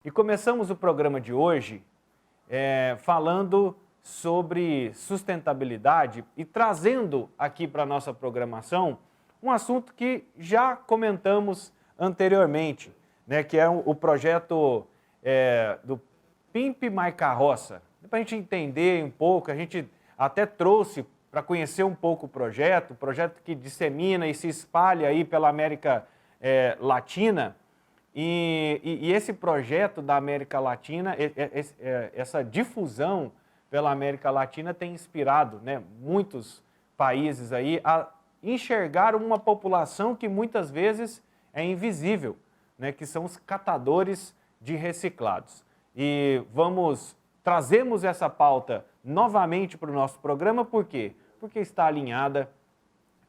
E começamos o programa de hoje falando sobre sustentabilidade e trazendo aqui para a nossa programação um assunto que já comentamos anteriormente, né, que é o projeto do Pimp My Carroça. Para a gente entender um pouco, a gente até trouxe para conhecer um pouco o projeto que dissemina e se espalha aí pela América Latina. E esse projeto da América Latina, essa difusão pela América Latina tem inspirado, né, muitos países aí a enxergar uma população que muitas vezes é invisível, né, que são os catadores de reciclados. E trazemos essa pauta novamente para o nosso programa, por quê? Porque está alinhada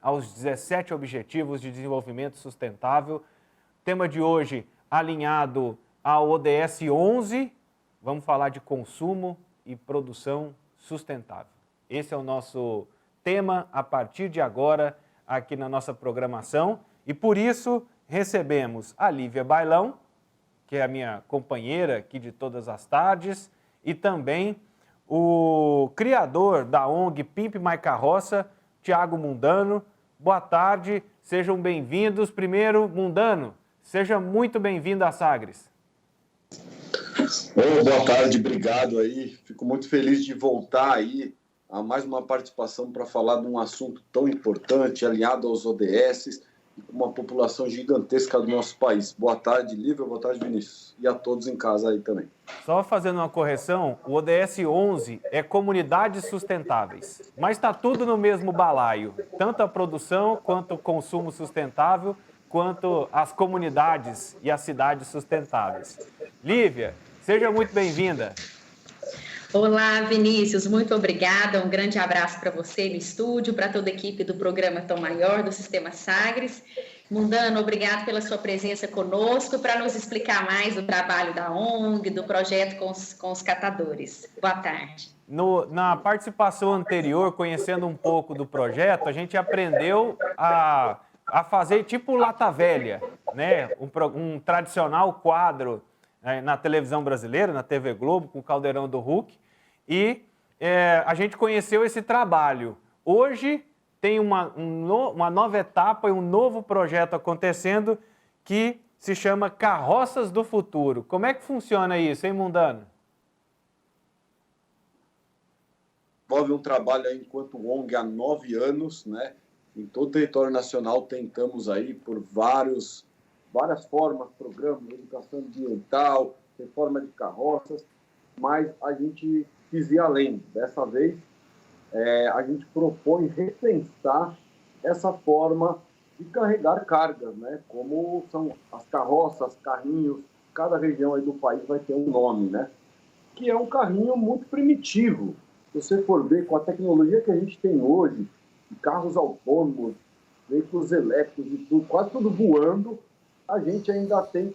aos 17 Objetivos de Desenvolvimento Sustentável. Tema de hoje alinhado ao ODS 11, vamos falar de consumo e produção sustentável. Esse é o nosso tema a partir de agora aqui na nossa programação e por isso recebemos a Lívia Bailão, que é a minha companheira aqui de todas as tardes, e também o criador da ONG Pimp My Carroça, Thiago Mundano. Boa tarde, sejam bem-vindos. Primeiro, Mundano, seja muito bem-vindo à Sagres. Boa tarde, obrigado aí. Fico muito feliz de voltar aí a mais uma participação para falar de um assunto tão importante, alinhado aos ODS, e com uma população gigantesca do nosso país. Boa tarde, Lívia, boa tarde, Vinícius. E a todos em casa aí também. Só fazendo uma correção, o ODS 11 é comunidades sustentáveis, mas está tudo no mesmo balaio, tanto a produção quanto o consumo sustentável, quanto as comunidades e as cidades sustentáveis. Lívia, seja muito bem-vinda. Olá, Vinícius, muito obrigada. Um grande abraço para você no estúdio, para toda a equipe do programa Tom Maior, do Sistema Sagres. Mundano, obrigado pela sua presença conosco para nos explicar mais do trabalho da ONG, do projeto com os catadores. Boa tarde. Na participação anterior, conhecendo um pouco do projeto, a gente aprendeu a fazer tipo lata velha, né? Um tradicional quadro na televisão brasileira, na TV Globo, com o Caldeirão do Hulk, e a gente conheceu esse trabalho. Hoje tem uma nova etapa e um novo projeto acontecendo que se chama Carroças do Futuro. Como é que funciona isso, hein, Mundano? Envolve um trabalho aí enquanto ONG há 9 anos, né? Em todo o território nacional tentamos aí por várias formas, programas de educação ambiental, reforma de carroças, mas a gente quis ir além. Dessa vez, a gente propõe repensar essa forma de carregar cargas, né? Como são as carroças, carrinhos, cada região aí do país vai ter um nome, né? Que é um carrinho muito primitivo. Se você for ver com a tecnologia que a gente tem hoje, carros autônomos, veículos elétricos e tudo, quase tudo voando, a gente ainda tem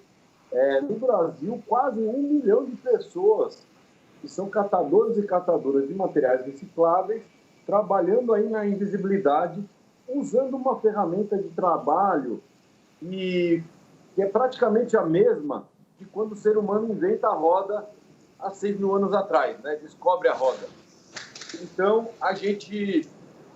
no Brasil quase 1 milhão de pessoas que são catadores e catadoras de materiais recicláveis, trabalhando aí na invisibilidade, usando uma ferramenta de trabalho que é praticamente a mesma de quando o ser humano inventa a roda há 6 mil anos atrás, né? Descobre a roda. Então, a gente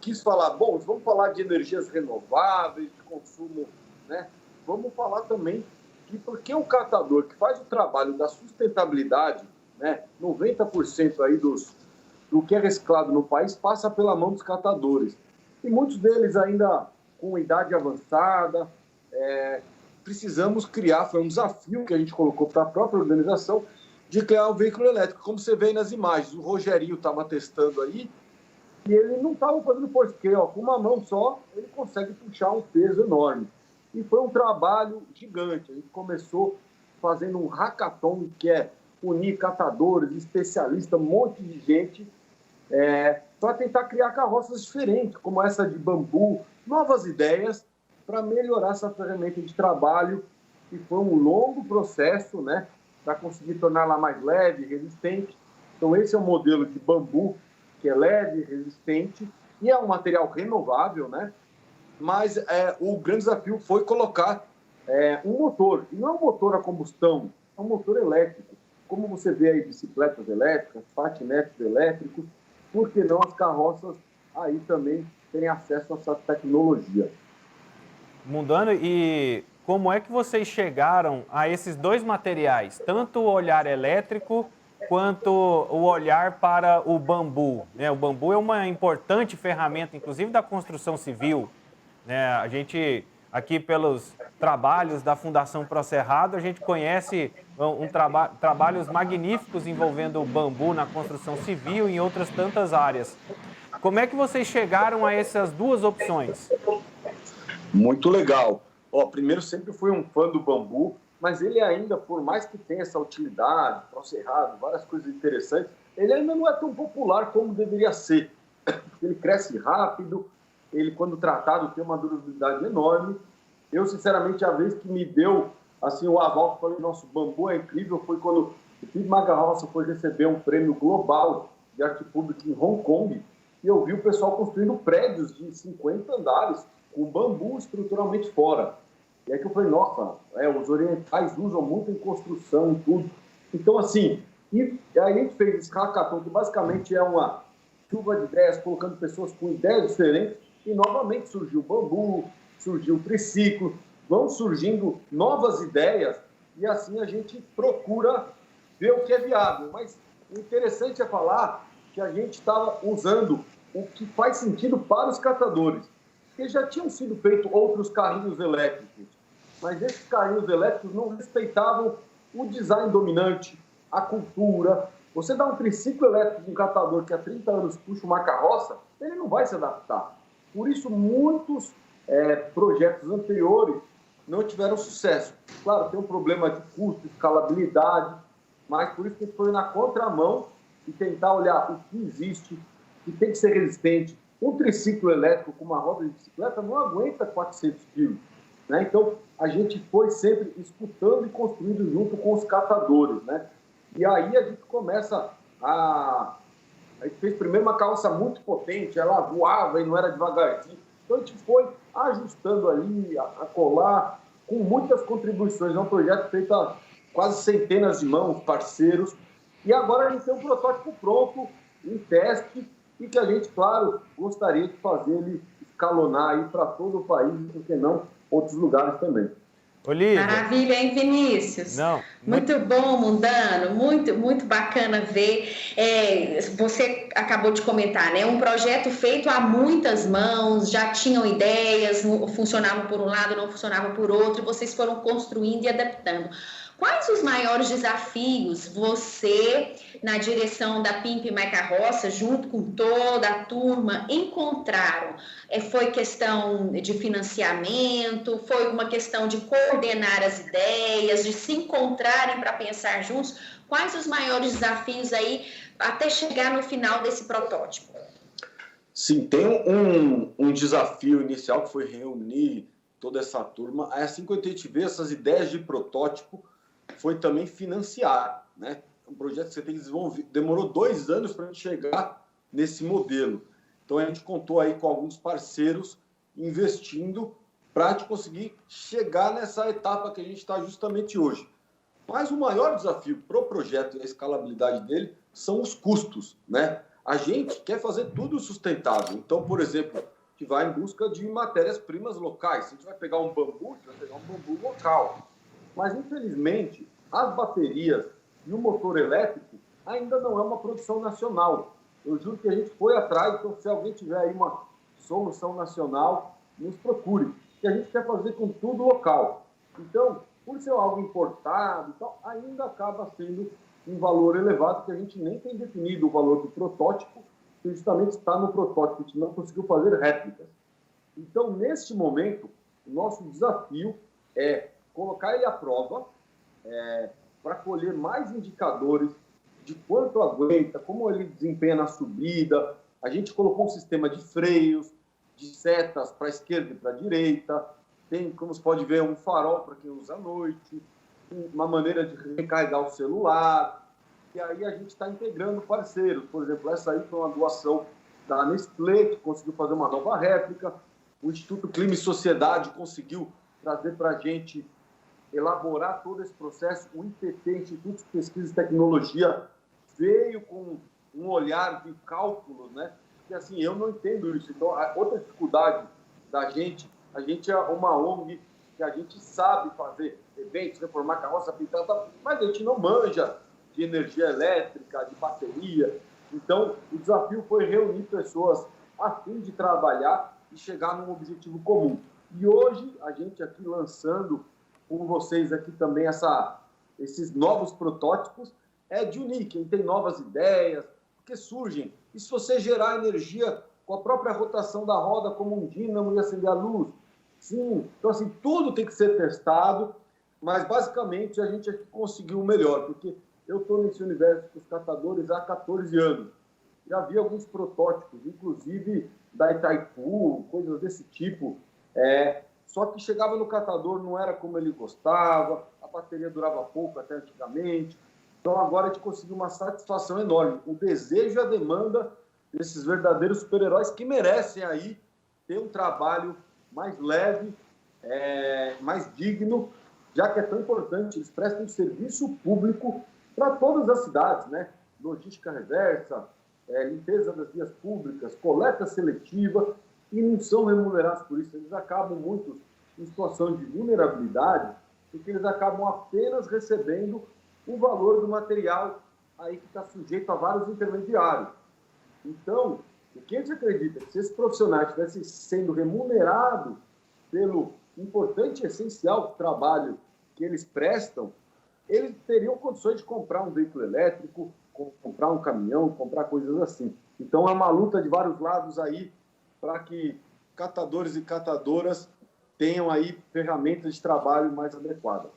quis falar, vamos falar de energias renováveis, de consumo, né? Vamos falar também de porque o catador que faz o trabalho da sustentabilidade, né? 90% aí do que é reciclado no país passa pela mão dos catadores. E muitos deles ainda com idade avançada. Precisamos criar, foi um desafio que a gente colocou para a própria organização, de criar um veículo elétrico, como você vê aí nas imagens. O Rogerinho estava testando aí, e ele não estava fazendo porque, com uma mão só, ele consegue puxar um peso enorme. E foi um trabalho gigante. A gente começou fazendo um hackathon, que é unir catadores, especialistas, um monte de gente, para tentar criar carroças diferentes, como essa de bambu, novas ideias, para melhorar essa ferramenta de trabalho. E foi um longo processo, né, para conseguir torná-la mais leve, resistente. Então, esse é o modelo de bambu, que é leve, resistente, e é um material renovável, né? Mas o grande desafio foi colocar um motor. E não é um motor a combustão, é um motor elétrico. Como você vê aí bicicletas elétricas, patinetes elétricos, por que não as carroças aí também terem acesso a essa tecnologia? Mundano, e como é que vocês chegaram a esses dois materiais, tanto o olhar elétrico quanto o olhar para o bambu, né? O bambu é uma importante ferramenta, inclusive da construção civil, né? A gente, aqui pelos trabalhos da Fundação Procerrado, a gente conhece trabalhos magníficos envolvendo o bambu na construção civil e em outras tantas áreas. Como é que vocês chegaram a essas duas opções? Muito legal. Primeiro, sempre fui um fã do bambu, mas ele ainda, por mais que tenha essa utilidade, Procerrado, várias coisas interessantes, ele ainda não é tão popular como deveria ser. Ele cresce rápido, ele, quando tratado, tem uma durabilidade enorme. Eu, sinceramente, a vez que me deu assim, o aval, que falei, nosso bambu é incrível, foi quando o PIB Maga foi receber um prêmio global de arte pública em Hong Kong, e eu vi o pessoal construindo prédios de 50 andares, com bambu estruturalmente fora. E aí que eu falei, nossa, os orientais usam muito em construção e tudo. Então, assim, e aí a gente fez esse hackathon, que basicamente é uma chuva de ideias, colocando pessoas com ideias diferentes, e novamente surgiu o bambu, surgiu o triciclo, vão surgindo novas ideias, e assim a gente procura ver o que é viável. Mas o interessante é falar que a gente estava usando o que faz sentido para os catadores. Porque já tinham sido feitos outros carrinhos elétricos, mas esses carrinhos elétricos não respeitavam o design dominante, a cultura. Você dá um triciclo elétrico para um catador que há 30 anos puxa uma carroça, ele não vai se adaptar. Por isso, muitos projetos anteriores não tiveram sucesso. Claro, tem um problema de custo, escalabilidade, mas por isso que a gente foi na contramão e tentar olhar o que existe, que tem que ser resistente. Um triciclo elétrico com uma roda de bicicleta não aguenta 400 quilos. Né? Então, a gente foi sempre escutando e construindo junto com os catadores. Né? E aí a gente começa a gente fez primeiro uma carroça muito potente, ela voava e não era devagarzinho. Então, a gente foi ajustando ali, a colar, com muitas contribuições. É um projeto feito a quase centenas de mãos, parceiros. E agora a gente tem um protótipo pronto, em teste, e que a gente, claro, gostaria de fazer ele escalonar aí para todo o país, porque não outros lugares também. Olívia. Maravilha, hein, Vinícius? Não, muito bom, Mundano, muito bacana ver. Você acabou de comentar, né? Um projeto feito a muitas mãos, já tinham ideias, funcionavam por um lado, não funcionavam por outro, e vocês foram construindo e adaptando. Quais os maiores desafios você, na direção da Pimp My Carroça, junto com toda a turma, encontraram? Foi questão de financiamento? Foi uma questão de coordenar as ideias, de se encontrarem para pensar juntos? Quais os maiores desafios aí até chegar no final desse protótipo? Sim, tem um desafio inicial que foi reunir toda essa turma. Assim que a gente vê essas ideias de protótipo, foi também financiar, né? Um projeto que você tem que desenvolver. Demorou 2 anos para a gente chegar nesse modelo. Então, a gente contou aí com alguns parceiros investindo para a gente conseguir chegar nessa etapa que a gente está justamente hoje. Mas o maior desafio para o projeto e a escalabilidade dele são os custos, né? A gente quer fazer tudo sustentável. Então, por exemplo, a gente vai em busca de matérias-primas locais. Se a gente vai pegar um bambu, a gente vai pegar um bambu local. Mas, infelizmente, as baterias e o motor elétrico ainda não é uma produção nacional. Eu juro que a gente foi atrás, então se alguém tiver aí uma solução nacional, nos procure. Que a gente quer fazer com tudo local. Então, por ser algo importado e tal, ainda acaba sendo um valor elevado, que a gente nem tem definido o valor do protótipo, que justamente está no protótipo, a gente não conseguiu fazer réplicas. Então, neste momento, o nosso desafio é colocar ele à prova para colher mais indicadores de quanto aguenta, como ele desempenha na subida. A gente colocou um sistema de freios, de setas para a esquerda e para a direita. Tem, como você pode ver, um farol para quem usa à noite, uma maneira de recarregar o celular. E aí a gente está integrando parceiros. Por exemplo, essa aí foi uma doação da Nestlé, que conseguiu fazer uma nova réplica. O Instituto Clima e Sociedade conseguiu trazer para a gente elaborar todo esse processo, o IPT, Instituto de Pesquisa e Tecnologia, veio com um olhar de cálculos, né? Porque, assim, eu não entendo isso. Então, a outra dificuldade da gente, a gente é uma ONG que a gente sabe fazer eventos, reformar carroça, pintar, mas a gente não manja de energia elétrica, de bateria. Então, o desafio foi reunir pessoas a fim de trabalhar e chegar num objetivo comum. E hoje, a gente aqui lançando com vocês aqui também esses novos protótipos, é de unir quem tem novas ideias, porque surgem. E se você gerar energia com a própria rotação da roda, como um dínamo e acender a luz? Sim. Então, assim, tudo tem que ser testado, mas, basicamente, a gente aqui conseguiu o melhor, porque eu estou nesse universo dos catadores há 14 anos. Já vi alguns protótipos, inclusive da Itaipu, coisas desse tipo. Só que chegava no catador, não era como ele gostava, a bateria durava pouco até antigamente. Então, agora a gente conseguiu uma satisfação enorme. O desejo e a demanda desses verdadeiros super-heróis que merecem aí ter um trabalho mais leve, mais digno, já que é tão importante. Eles prestam um serviço público para todas as cidades, né? Logística reversa, limpeza das vias públicas, coleta seletiva, e não são remunerados por isso. Eles acabam, muitos, em situação de vulnerabilidade, porque eles acabam apenas recebendo o valor do material aí que está sujeito a vários intermediários. Então, o que a gente acredita? Que se esses profissionais estivessem sendo remunerados pelo importante e essencial trabalho que eles prestam, eles teriam condições de comprar um veículo elétrico, comprar um caminhão, comprar coisas assim. Então, é uma luta de vários lados aí para que catadores e catadoras tenham aí ferramentas de trabalho mais adequadas.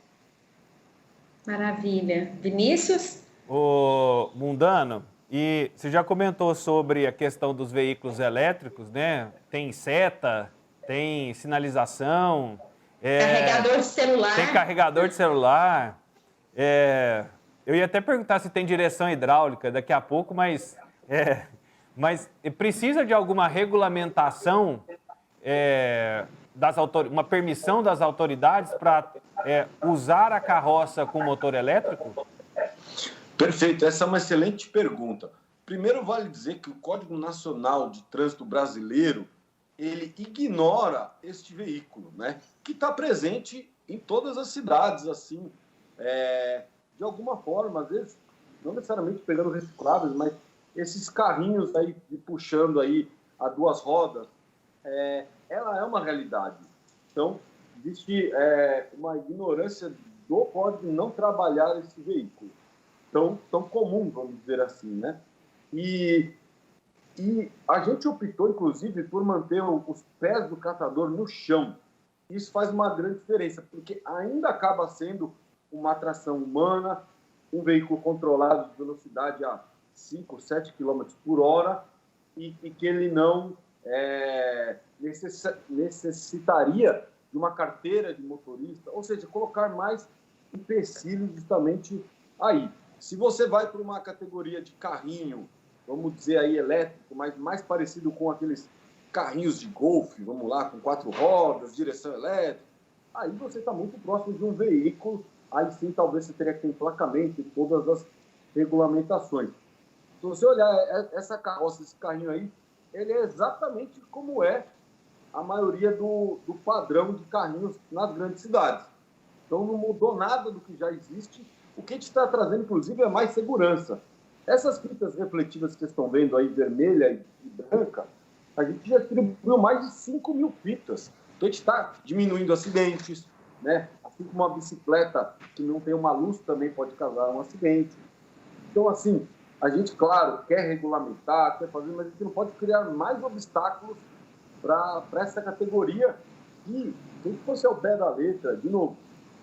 Maravilha. Vinícius? Ô, Mundano, e você já comentou sobre a questão dos veículos elétricos, né? Tem seta, tem sinalização. Carregador de celular. Tem carregador de celular. Eu ia até perguntar se tem direção hidráulica daqui a pouco, mas precisa de alguma regulamentação, uma permissão das autoridades para usar a carroça com motor elétrico? Perfeito, essa é uma excelente pergunta. Primeiro, vale dizer que o Código Nacional de Trânsito Brasileiro, ele ignora este veículo, né? Que está presente em todas as cidades, assim, de alguma forma, às vezes, não necessariamente pegando recicláveis, mas esses carrinhos aí puxando aí a duas rodas, ela é uma realidade. Então, existe uma ignorância do código não trabalhar esse veículo. Tão comum, vamos dizer assim, né? E a gente optou, inclusive, por manter os pés do catador no chão. Isso faz uma grande diferença, porque ainda acaba sendo uma atração humana, um veículo controlado de velocidade a 5, 7 km por hora, e que ele não necessitaria de uma carteira de motorista, ou seja, colocar mais empecilhos justamente aí. Se você vai para uma categoria de carrinho, vamos dizer aí elétrico, mas mais parecido com aqueles carrinhos de golfe, vamos lá, com 4 rodas, direção elétrica, aí você está muito próximo de um veículo, aí sim talvez você teria que ter emplacamento e todas as regulamentações. Se você olhar essa carroça, esse carrinho aí, ele é exatamente como é a maioria do padrão de carrinhos nas grandes cidades. Então não mudou nada do que já existe. O que a gente está trazendo, inclusive, é mais segurança. Essas fitas refletivas que vocês estão vendo aí, vermelha e branca, a gente já distribuiu mais de 5 mil fitas. Então a gente está diminuindo acidentes, né? Assim como uma bicicleta que não tem uma luz também pode causar um acidente. Então, assim, a gente, claro, quer regulamentar, quer fazer, mas a gente não pode criar mais obstáculos para essa categoria. E, se a gente fosse ao pé da letra, de novo,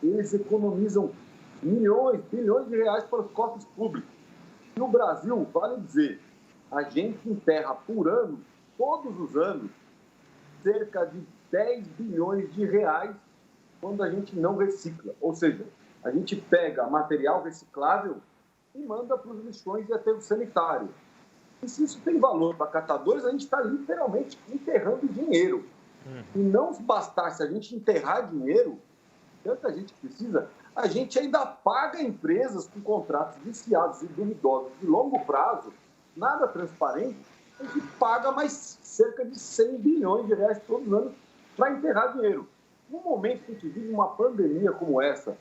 eles economizam milhões, bilhões de reais para os cofres públicos. No Brasil, vale dizer, a gente enterra por ano, todos os anos, cerca de 10 bilhões de reais quando a gente não recicla. Ou seja, a gente pega material reciclável e manda para os lixões e aterro sanitário. E se isso tem valor para catadores, a gente está literalmente enterrando dinheiro. E não bastasse a gente enterrar dinheiro, tanta gente precisa, a gente ainda paga empresas com contratos viciados e duvidosos de longo prazo, nada transparente, a gente paga mais cerca de 100 bilhões de reais todos os anos para enterrar dinheiro. No momento que a gente vive uma pandemia como essa,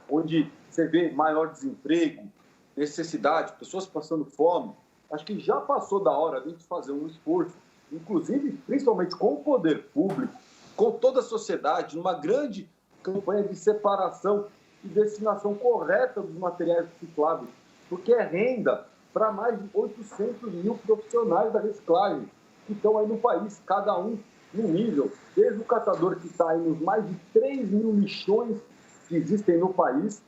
onde você vê maior desemprego, necessidade, pessoas passando fome, acho que já passou da hora de a gente fazer um esforço, inclusive, principalmente com o poder público, com toda a sociedade, numa grande campanha de separação e destinação correta dos materiais recicláveis, porque é renda para mais de 800 mil profissionais da reciclagem que estão aí no país, cada um no nível, desde o catador que está aí nos mais de 3 mil lixões que existem no país,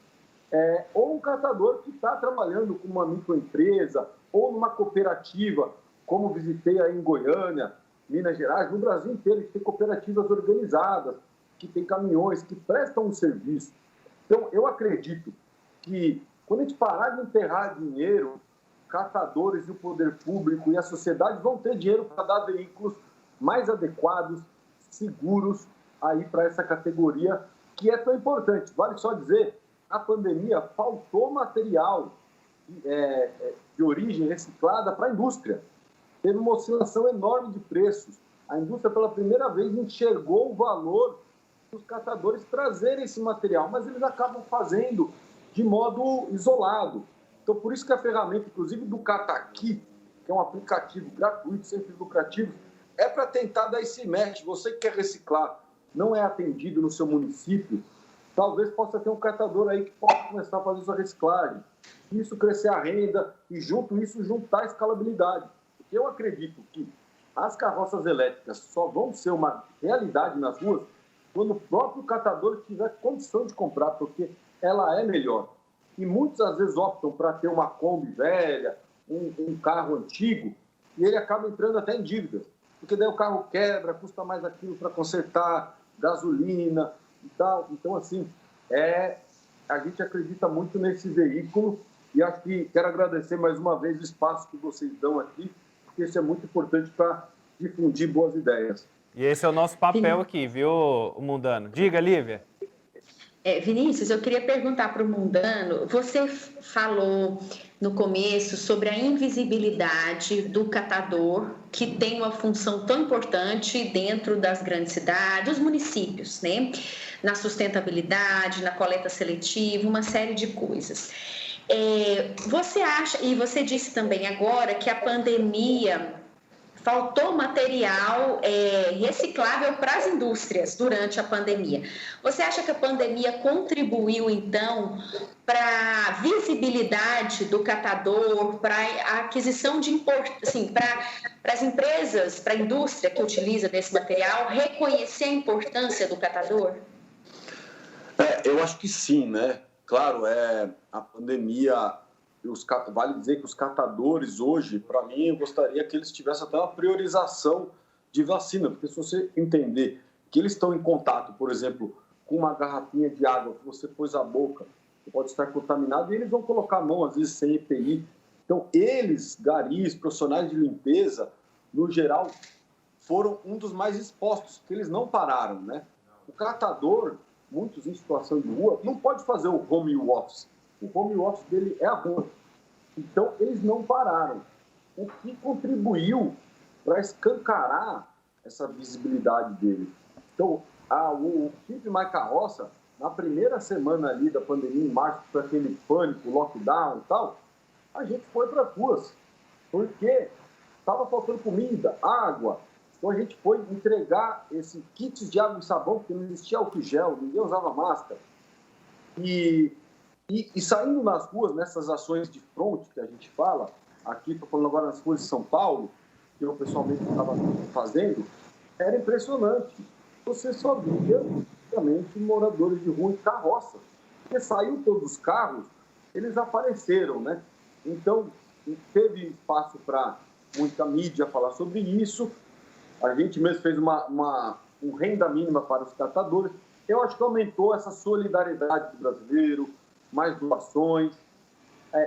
ou um catador que está trabalhando com uma microempresa ou numa cooperativa, como visitei aí em Goiânia, Minas Gerais, no Brasil inteiro, que tem cooperativas organizadas, que tem caminhões, que prestam um serviço. Então, eu acredito que quando a gente parar de enterrar dinheiro, catadores e o poder público e a sociedade vão ter dinheiro para dar veículos mais adequados, seguros aí para essa categoria que é tão importante. Vale só dizer, a pandemia faltou material de origem reciclada para a indústria. Teve uma oscilação enorme de preços. A indústria, pela primeira vez, enxergou o valor dos catadores trazerem esse material, mas eles acabam fazendo de modo isolado. Então, por isso que a ferramenta, inclusive do Cataqui, que é um aplicativo gratuito, sem fins lucrativos, é para tentar dar esse match. Você que quer reciclar, não é atendido no seu município, talvez possa ter um catador aí que possa começar a fazer sua reciclagem. Isso crescer a renda e, junto isso, juntar a escalabilidade. Eu acredito que as carroças elétricas só vão ser uma realidade nas ruas quando o próprio catador tiver condição de comprar, porque ela é melhor. E muitos, às vezes, optam para ter uma Kombi velha, um carro antigo, e ele acaba entrando até em dívidas, porque daí o carro quebra, custa mais aquilo para consertar, gasolina e tal. Então, assim, a gente acredita muito nesse veículo e acho que quero agradecer mais uma vez o espaço que vocês dão aqui, porque isso é muito importante para difundir boas ideias. E esse é o nosso papel aqui, viu, Mundano? Diga, Lívia. Vinícius, eu queria perguntar para o Mundano, você falou no começo sobre a invisibilidade do catador, que tem uma função tão importante dentro das grandes cidades, dos municípios, né? Na sustentabilidade, na coleta seletiva, uma série de coisas. Você acha, e você disse também agora, que a pandemia faltou material reciclável para as indústrias durante a pandemia. Você acha que a pandemia contribuiu, então, para a visibilidade do catador, para a aquisição de assim, para as empresas, para a indústria que utiliza desse material, reconhecer a importância do catador? Eu acho que sim, né? Claro, a pandemia... Vale dizer que os catadores hoje, para mim, eu gostaria que eles tivessem até uma priorização de vacina, porque se você entender que eles estão em contato, por exemplo, com uma garrafinha de água que você pôs à boca, que pode estar contaminado, e eles vão colocar a mão, às vezes, sem EPI. Então, eles, garis, profissionais de limpeza, no geral, foram um dos mais expostos, porque eles não pararam, né? O catador, muitos em situação de rua, não pode fazer o home office. O home office dele é a rua. Então, eles não pararam. O que contribuiu para escancarar essa visibilidade dele. Então, o Keep My Carroça, na primeira semana ali da pandemia, em março, para aquele pânico, lockdown e tal, a gente foi para as ruas, porque estava faltando comida, água. Então, a gente foi entregar esse kits de água e sabão, porque não existia álcool gel, ninguém usava máscara. E saindo nas ruas, nessas ações de fronte que a gente fala, aqui estou falando agora nas ruas de São Paulo, que eu pessoalmente estava fazendo, era impressionante. Você só via, realmente, moradores de rua e carroça. Porque saiu todos os carros, eles apareceram, né? Então, teve espaço para muita mídia falar sobre isso. A gente mesmo fez um renda mínima para os catadores. Eu acho que aumentou essa solidariedade do brasileiro, mais doações.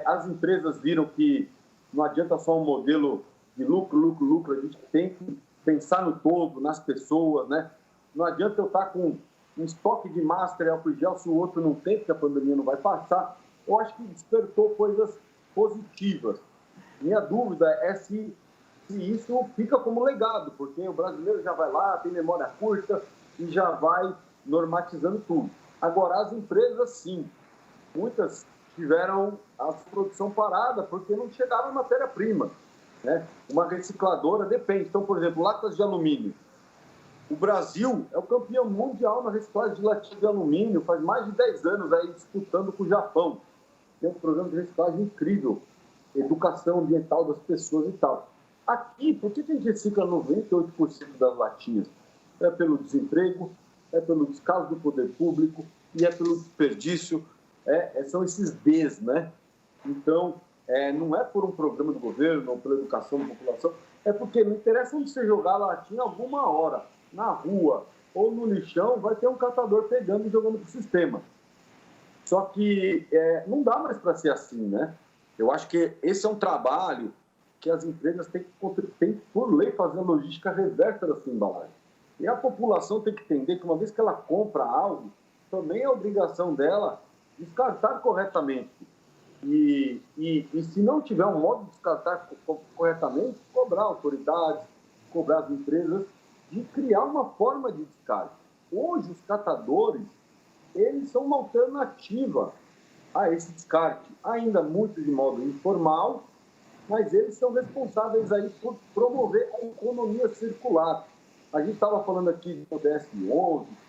As empresas viram que não adianta só um modelo de lucro, a gente tem que pensar no todo, nas pessoas, né? Não adianta eu estar com um estoque de máscara e álcool gel, se o outro não tem, porque a pandemia não vai passar. Eu acho que despertou coisas positivas. Minha dúvida é se isso fica como legado, porque o brasileiro já vai lá, tem memória curta e já vai normatizando tudo. Agora, as empresas, sim, muitas tiveram a produção parada porque não chegava matéria-prima, né? Uma recicladora depende. Então, por exemplo, latas de alumínio. O Brasil é o campeão mundial na reciclagem de latinha de alumínio, faz mais de 10 anos aí disputando com o Japão. Tem um programa de reciclagem incrível, educação ambiental das pessoas e tal. Aqui, por que a gente recicla 98% das latinhas? É pelo desemprego, é pelo descaso do poder público e é pelo desperdício. São esses Ds, né? Então, não é por um programa do governo ou pela educação da população, é porque não interessa onde você jogar a latinha alguma hora, na rua ou no lixão, vai ter um catador pegando e jogando para o sistema. Só que não dá mais para ser assim, né? Eu acho que esse é um trabalho que as empresas têm que, por lei, fazer a logística reversa da sua embalagem. E a população tem que entender que, uma vez que ela compra algo, também é obrigação dela descartar corretamente. E se não tiver um modo de descartar corretamente, cobrar autoridades, cobrar as empresas de criar uma forma de descarte. Hoje, os catadores, eles são uma alternativa a esse descarte, ainda muito de modo informal, mas eles são responsáveis aí por promover a economia circular. A gente estava falando aqui de ODS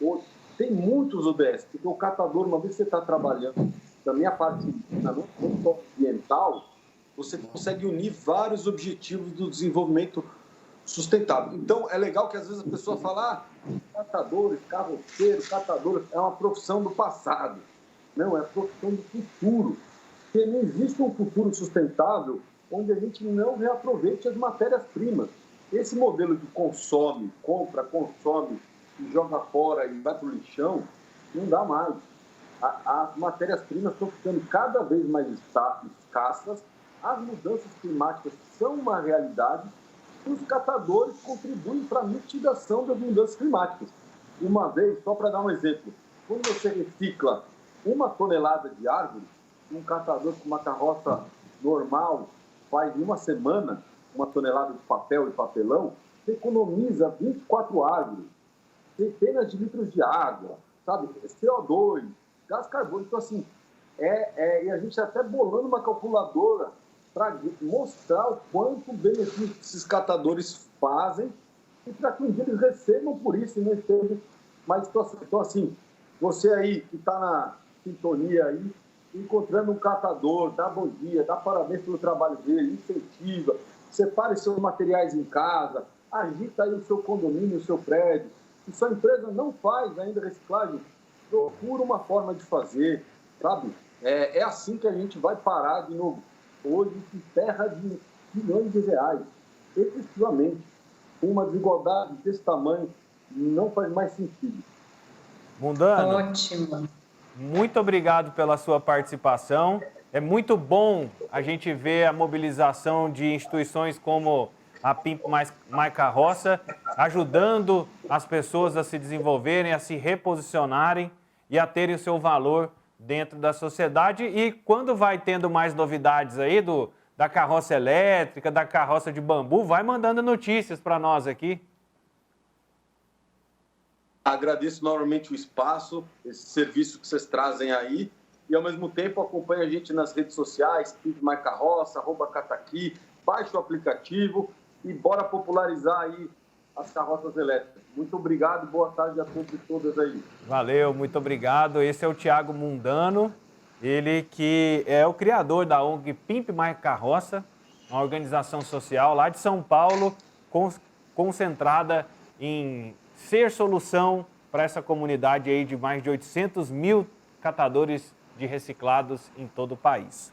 11, tem muitos ODS, porque o catador, uma vez que você está trabalhando também a parte não só ambiental, você consegue unir vários objetivos do desenvolvimento sustentável. Então, é legal que às vezes a pessoa fala, catadores, carroceiros, catadores, é uma profissão do passado. Não, é a profissão do futuro. Porque não existe um futuro sustentável onde a gente não reaproveite as matérias-primas. Esse modelo de compra, consome e joga fora e vai para o lixão, não dá mais. As matérias-primas estão ficando cada vez mais escassas, as mudanças climáticas são uma realidade e os catadores contribuem para a mitigação das mudanças climáticas. Uma vez, só para dar um exemplo, quando você recicla 1 tonelada de árvore, um catador com uma carroça normal faz em uma semana 1 tonelada de papel e papelão, você economiza 24 árvores, centenas de litros de água, sabe? CO2, gás carbônico. Então, assim, e a gente até bolando uma calculadora para mostrar o quanto benefício esses catadores fazem e para que um dia eles recebam por isso e não estejam mais situação. Então, assim, você aí que está na sintonia aí, encontrando um catador, dá bom dia, dá parabéns pelo trabalho dele, incentiva, separe seus materiais em casa, agita aí o seu condomínio, o seu prédio. Se sua empresa não faz ainda reciclagem, procura uma forma de fazer, sabe? É assim que a gente vai parar de novo. Hoje se terra de bilhões de reais, efetivamente. Uma desigualdade desse tamanho não faz mais sentido. Mundano, ótimo. Muito obrigado pela sua participação. É muito bom a gente ver a mobilização de instituições como a Pimp My Carroça, ajudando as pessoas a se desenvolverem, a se reposicionarem e a terem o seu valor dentro da sociedade. E quando vai tendo mais novidades aí da carroça elétrica, da carroça de bambu, vai mandando notícias para nós aqui. Agradeço novamente o espaço, esse serviço que vocês trazem aí e, ao mesmo tempo, acompanhe a gente nas redes sociais, Pimp My Carroça, @Cataqui, baixe o aplicativo e bora popularizar aí as carroças elétricas. Muito obrigado e boa tarde a todos e todas aí. Valeu, muito obrigado. Esse é o Thiago Mundano, ele que é o criador da ONG Pimp My Carroça, uma organização social lá de São Paulo, concentrada em ser solução para essa comunidade aí de mais de 800 mil catadores de reciclados em todo o país.